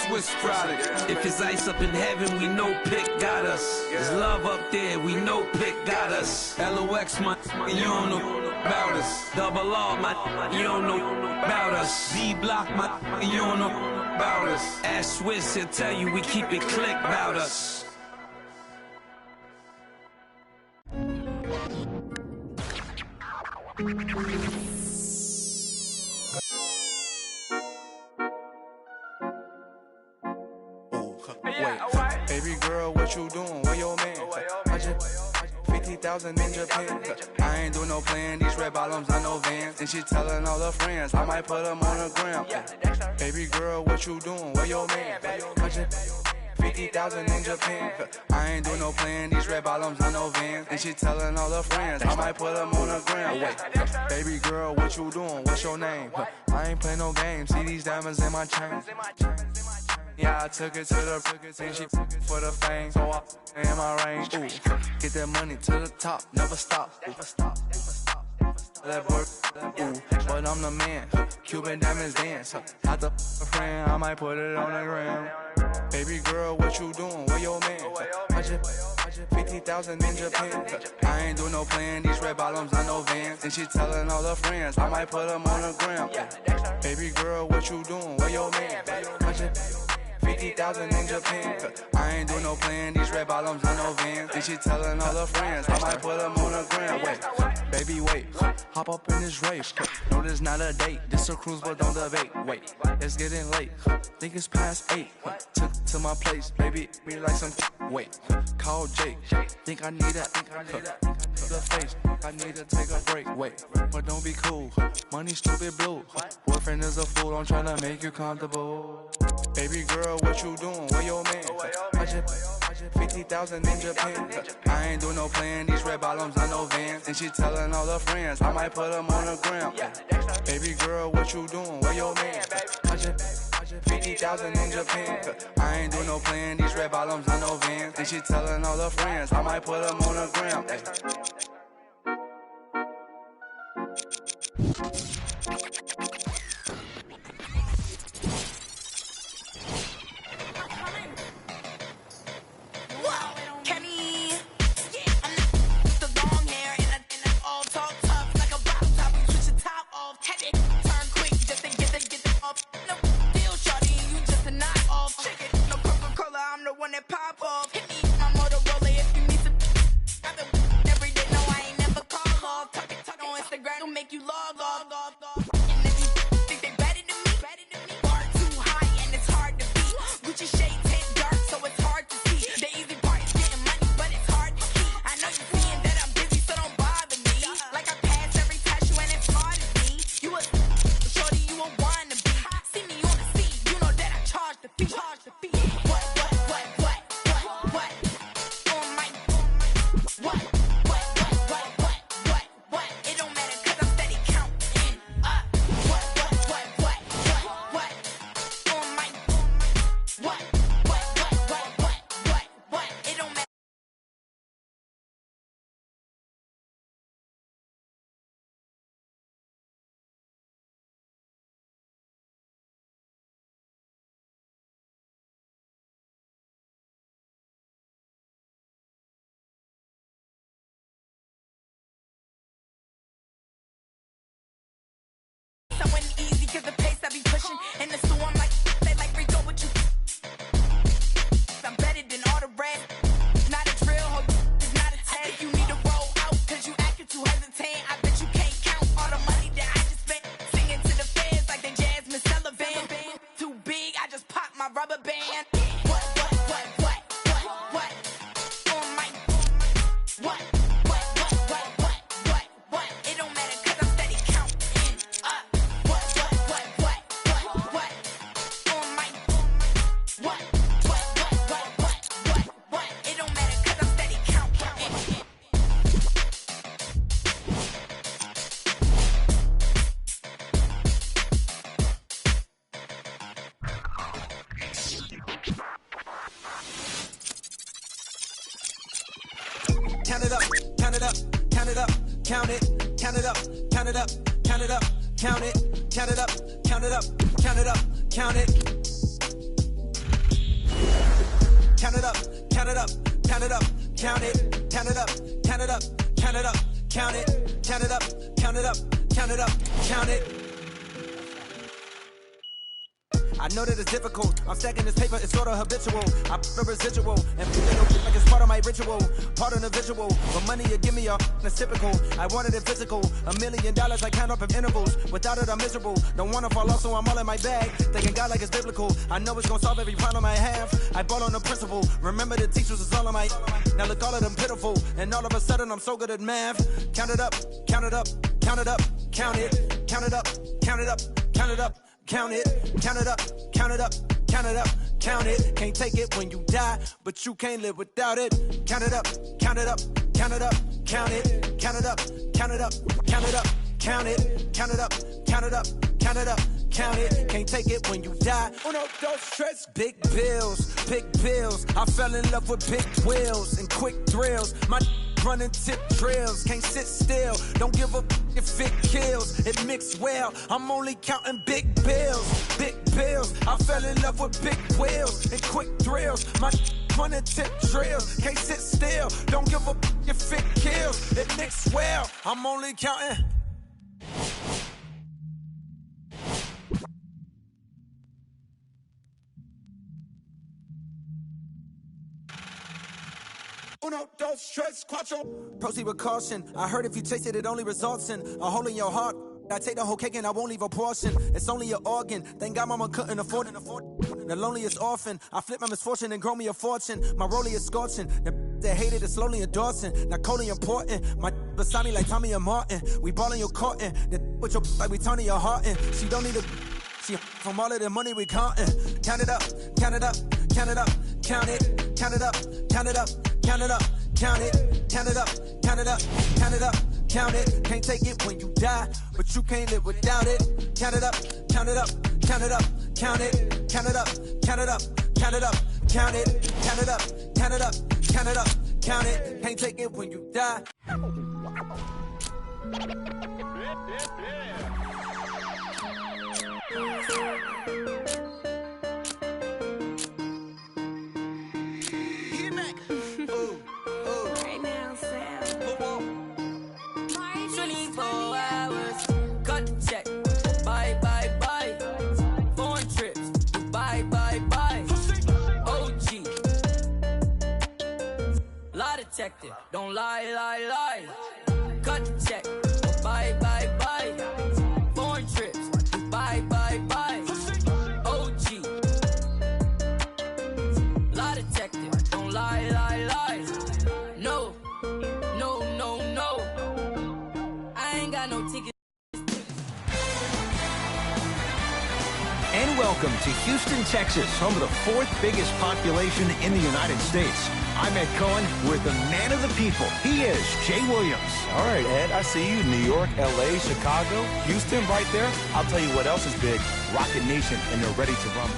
Swiss product. If it's ice up in heaven, we know Pick got us. There's love up there, we know Pick got us. LOX, my, you don't know about us. Double R, my, you don't know about us. D-Block, my, you don't know about us. Ask Swiss, he'll tell you we keep it click about us. Baby girl, what you doing? Where your man? I just 50,000 in Japan. I ain't doing no plan. These red bottoms, I know Vans. And she telling all her friends, I might put them on the gram. Baby girl, what you doing? Where your man? I just 50,000 in Japan. I ain't doing no plan. These red bottoms, I know Vans. And she telling all her friends, I might put them on the gram. Wait, baby girl, what you doing? What's your name? I ain't playing no games. See these diamonds in my chain. Yeah, I took it to the and she for the fame. So I in my range. Ooh, get that money to the top, never stop. That work, ooh, but I'm the man. Cuban diamonds dance. Had the friend, I might put it on the gram. Baby girl, what you doing? Where your man? I just 50,000 in Japan. I ain't doing no plan. These red bottoms, I know Vans. And she telling all her friends, I might put them on the gram. Baby girl, what you doing? Where your man? I just 50,000 in Japan. I ain't doing no plan. These red bottoms, I know Vans. And she telling all her friends, I might put them on the gram. Wait, baby, wait. Hop up in this race. No, this not a date. This a cruise, but don't debate. Wait, it's getting late. Think it's past 8. Took to my place, baby. Me like some. Wait, call Jake. Think I need the face. I need to take a break. Wait, but don't be cool. Money stupid blue. Boyfriend is a fool. I'm trying to make you comfortable. Baby girl, what you doing? Where your man? I just 50,000 in Japan. I ain't doing no plan. These red bottoms, I know Vans. And she telling all her friends, I might put them on the gram. Baby girl, what you doing? Where your man? I just 50,000 in Japan. I ain't doing no plan. These red bottoms, I know Vans. And she telling all her friends, I might put them on the gram. In the store, I'm like, they like Rico, what you? I'm better than all the rest. Not a drill, it's not a test. I think you need to roll out, cause you acting too hesitant. I bet you can't count all the money that I just spent. Singing to the fans like they Jasmine Sullivan. Too big, I just popped my rubber band. What? On my, what? It don't matter, cause I'm steady counting up. What? On my, what? It don't matter, cause I'm steady counting. Count it up, count it up, count it up, count it, count it up, count it up, count it up, count it, count it up, count it up, count it up, count it. count it up, count it, count it up, count it up, count it up, count it, count it up, count it up, count it up, count it. I know that it's difficult. I'm stacking this paper, it's sort of habitual. I put a residual and like it's part of my ritual, part of the visual. But money you give me it's typical. I wanted it physical. $1 million I count up in intervals. Without it I'm miserable. Don't wanna fall off, so I'm all in my bag. Thinking God like it's biblical. I know it's gonna solve every problem I have. I bought on the principle. Remember the teachers was all on my. Now look, all of them pitiful. And all of a sudden I'm so good at math. Count it up, count it up, count it up, count it, count it up, count it up, count it up. Count it, count it up, count it up, count it up, count it. Can't take it when you die, but you can't live without it. Count it up, count it up, count it up, count it, count it up, count it up, count it up, count it, count it up, count it up, count it up, count it. Can't take it when you die. Uno, dos, tres. Big bills, big bills. I fell in love with big wheels and quick thrills. My running tip drills, can't sit still. Don't give a if it kills. It mixed well. I'm only counting big bills, big bills. I fell in love with big wheels and quick thrills. My running tip drills, can't sit still. Don't give a if it kills. It mixed well. I'm only counting. Uno, dos, tres, cuatro. Proceed with caution. I heard if you taste it, it only results in a hole in your heart. I take the whole cake and I won't leave a portion. It's only an organ. Thank God mama couldn't afford it. The loneliest orphan. I flip my misfortune and grow me a fortune. My rollie is scorching. They hated it slowly endorsing. Not coldly important. My beside me like Tommy and Martin. We ballin' your courtin'. With your like we Tony your heart in. She don't need a. She from all of the money we countin'. Count it up, count it up, count it up, count it, count it up, count it up, count it up, count it, count it up, count it up, count it up, count it. Can't take it when you die, but you can't live without it. Count it up, count it up, count it up, count it, count it up, count it up, count it up, count it, count it up, count it up, count it up, count it. Can't take it when you die. Right now, Sam. 24 hours. Cut the check. Bye, bye, bye. Foreign trips. Bye, bye, bye. OG. Lie detector. Don't lie, lie, lie. Cut the check. Bye, bye, bye. Foreign trips. Bye, bye, bye. OG. Lie detector. Don't lie, lie, lie. No, no, no, no. I ain't got no ticket. And welcome to Houston, Texas, home of the fourth biggest population in the United States. I'm Ed Cohen with the man of the people. He is Jay Williams. All right, Ed, I see you. New York, L.A., Chicago, Houston right there. I'll tell you what else is big. Rocket Nation, and they're ready to rumble.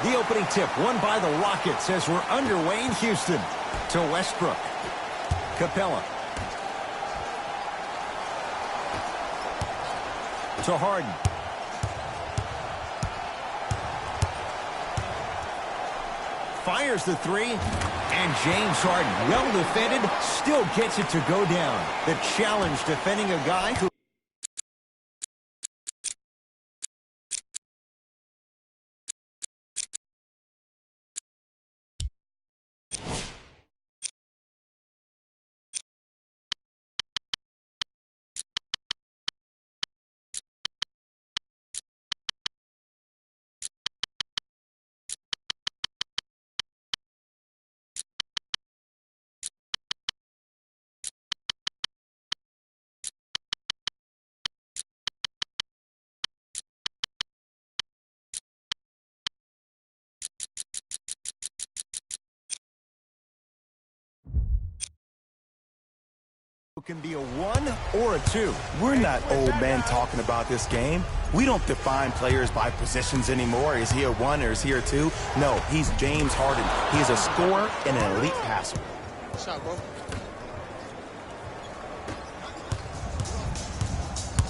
The opening tip won by the Rockets as we're underway in Houston. To Westbrook. Capella. To Harden. Fires the three, and James Harden, well defended, still gets it to go down. The challenge defending a guy who... can be a 1 or a 2. We're not old men talking about this game. We don't define players by positions anymore. Is he a 1 or is he a 2? No, he's James Harden. He is a scorer and an elite passer. Shot, bro.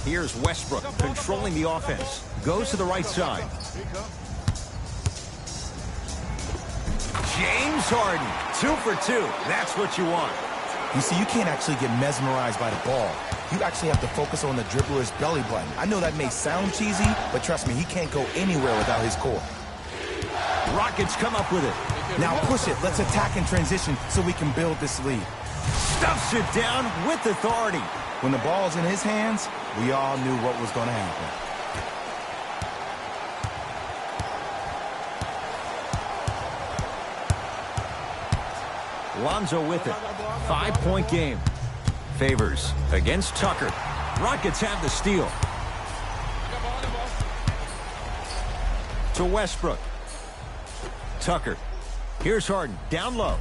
Here's Westbrook controlling the offense. Goes to the right side. James Harden, 2 for 2. That's what you want. You see, you can't actually get mesmerized by the ball. You actually have to focus on the dribbler's belly button. I know that may sound cheesy, but trust me, he can't go anywhere without his core. Rockets come up with it. Now push it. Let's attack in transition so we can build this lead. Stuffs it down with authority. When the ball's in his hands, we all knew what was going to happen. Lonzo with it. 5-point game. Favors against Tucker. Rockets have the steal. To Westbrook. Tucker. Here's Harden. Down low.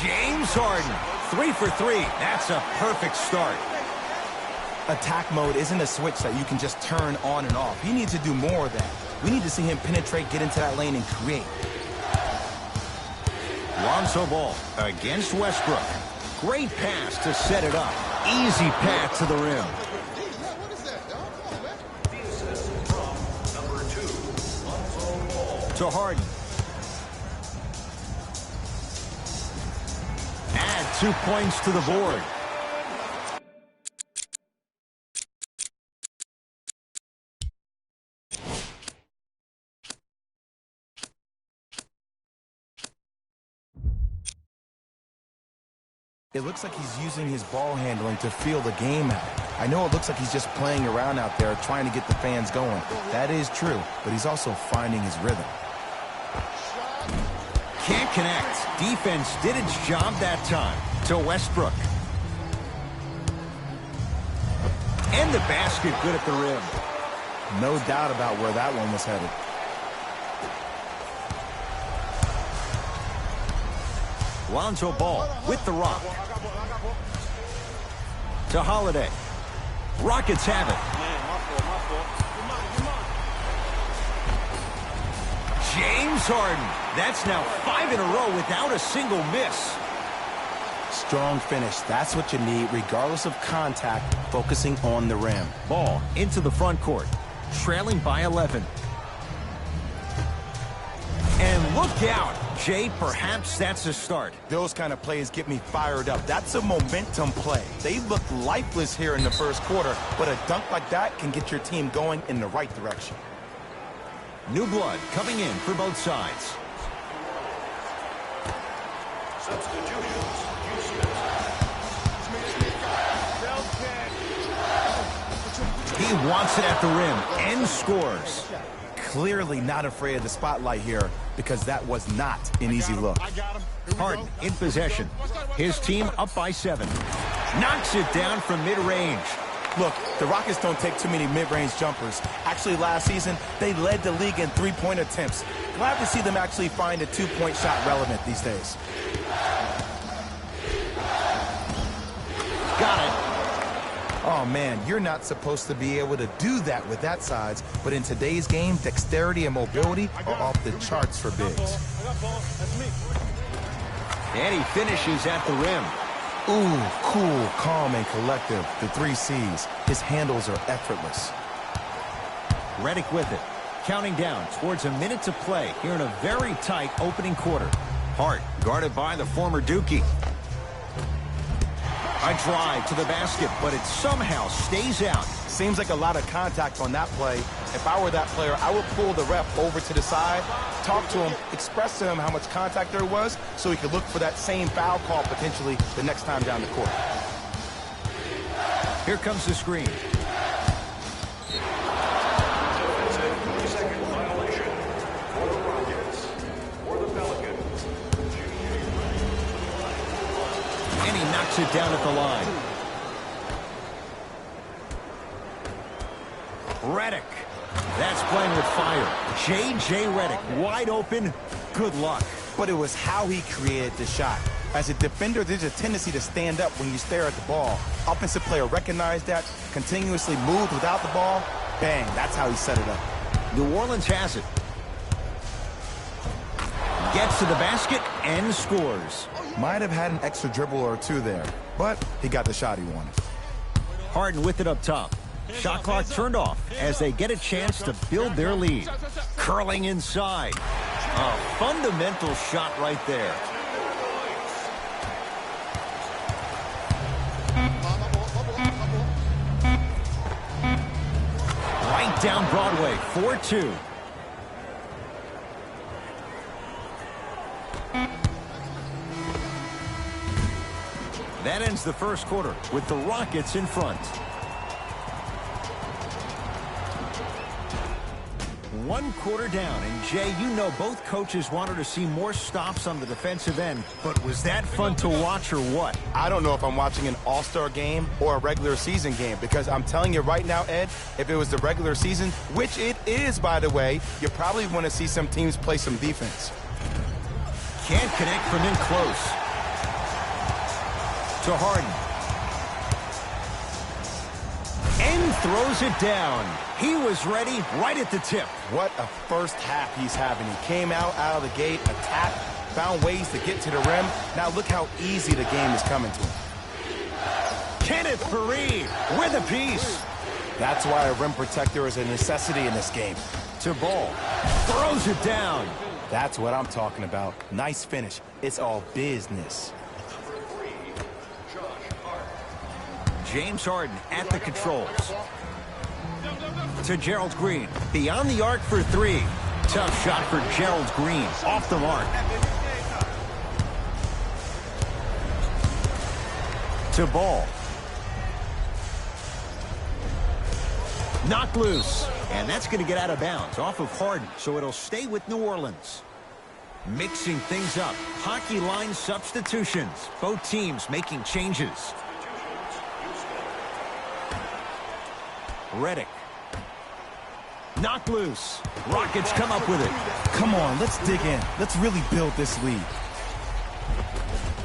James Harden. 3 for 3. That's a perfect start. Attack mode isn't a switch that you can just turn on and off. He needs to do more of that. We need to see him penetrate, get into that lane, and create. Lonzo Ball against Westbrook. Great pass to set it up. Easy path to the rim. To Harden. Add 2 points to the board. It looks like he's using his ball handling to feel the game out. I know it looks like he's just playing around out there trying to get the fans going. That is true, but he's also finding his rhythm. Can't connect. Defense did its job that time. To Westbrook. And the basket good at the rim. No doubt about where that one was headed. Lonzo Ball with the rock. To Holiday. Rockets have it. James Harden. That's now 5 in a row without a single miss. Strong finish. That's what you need, regardless of contact, focusing on the rim. Ball into the front court. Trailing by 11. And look out. Jay, perhaps that's a start. Those kind of plays get me fired up. That's a momentum play. They look lifeless here in the first quarter, but a dunk like that can get your team going in the right direction. New blood coming in for both sides. He wants it at the rim and scores. Clearly not afraid of the spotlight here because that was not an easy look. Harden in possession. His team up by 7. Knocks it down from mid-range. Look, the Rockets don't take too many mid-range jumpers. Actually, last season, they led the league in three-point attempts. Glad to see them actually find a two-point shot relevant these days. Got it. Oh, man, you're not supposed to be able to do that with that size, but in today's game, dexterity and mobility are off the charts for bigs. And he finishes at the rim. Ooh, cool, calm, and collective. The 3 C's. His handles are effortless. Redick with it. Counting down towards a minute to play here in a very tight opening quarter. Hart guarded by the former Dookie. A drive to the basket, but it somehow stays out. Seems like a lot of contact on that play. If I were that player, I would pull the ref over to the side, talk to him, express to him how much contact there was so he could look for that same foul call potentially the next time down the court. Here comes the screen. And he knocks it down at the line. Redick. That's playing with fire. J.J. Redick, wide open. Good luck. But it was how he created the shot. As a defender, there's a tendency to stand up when you stare at the ball. Offensive player recognized that, continuously moved without the ball. Bang, that's how he set it up. New Orleans has it. Gets to the basket and scores. Might have had an extra dribble or two there, but he got the shot he wanted. Harden with it up top. Shot clock turned off as they get a chance to build their lead. Curling inside. A fundamental shot right there. Right down Broadway, 4-2. That ends the first quarter with the Rockets in front. One quarter down, and Jay, you know both coaches wanted to see more stops on the defensive end, but was that fun to watch or what? I don't know if I'm watching an all-star game or a regular season game, because I'm telling you right now, Ed, if it was the regular season, which it is, by the way, you probably want to see some teams play some defense. Can't connect from in close. To Harden. And throws it down. He was ready right at the tip. What a first half he's having. He came out of the gate, attacked, found ways to get to the rim. Now look how easy the game is coming to him. Kenneth Faried with a piece. That's why a rim protector is a necessity in this game. To Ball. Throws it down. That's what I'm talking about. Nice finish. It's all business. James Harden at the controls. To Gerald Green. Beyond the arc for three. Tough shot for Gerald Green. Off the mark. To Ball. Knocked loose. And that's going to get out of bounds off of Harden, so it'll stay with New Orleans. Mixing things up. Hockey line substitutions. Both teams making changes. Redick. Knocked loose. Rockets come up with it. Come on, let's dig in. Let's really build this lead.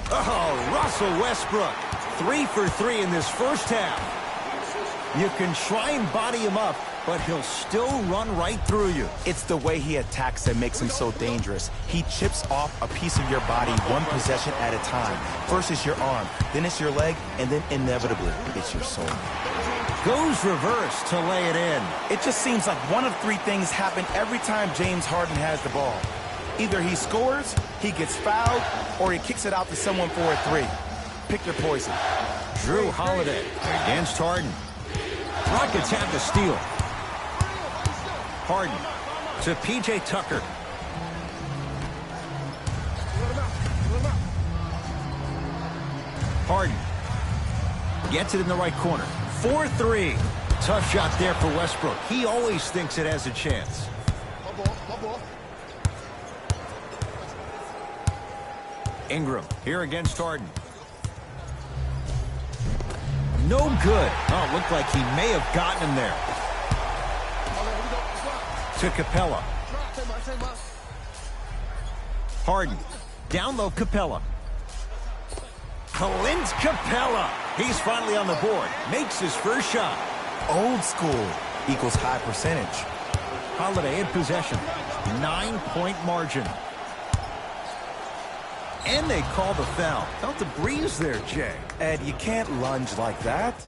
Oh, Russell Westbrook. 3 for 3 in this first half. You can try and body him up, but he'll still run right through you. It's the way he attacks that makes him so dangerous. He chips off a piece of your body one possession at a time. First it's your arm, then it's your leg, and then inevitably it's your soul. Goes reverse to lay it in. It just seems like one of three things happen every time James Harden has the ball. Either he scores, he gets fouled, or he kicks it out to someone for a three. Pick your poison. Drew Holiday against Harden. Rockets have the steal. Harden to P.J. Tucker. Harden gets it in the right corner. 4-3. Tough shot there for Westbrook. He always thinks it has a chance. Ingram here against Harden. No good. Oh, it looked like he may have gotten him there. To Capella. Harden. Down low, Capella. Clint Capella. He's finally on the board. Makes his first shot. Old school equals high percentage. Holiday in possession. 9-point margin. And they call the foul. Felt the breeze there, Jay. Ed, you can't lunge like that.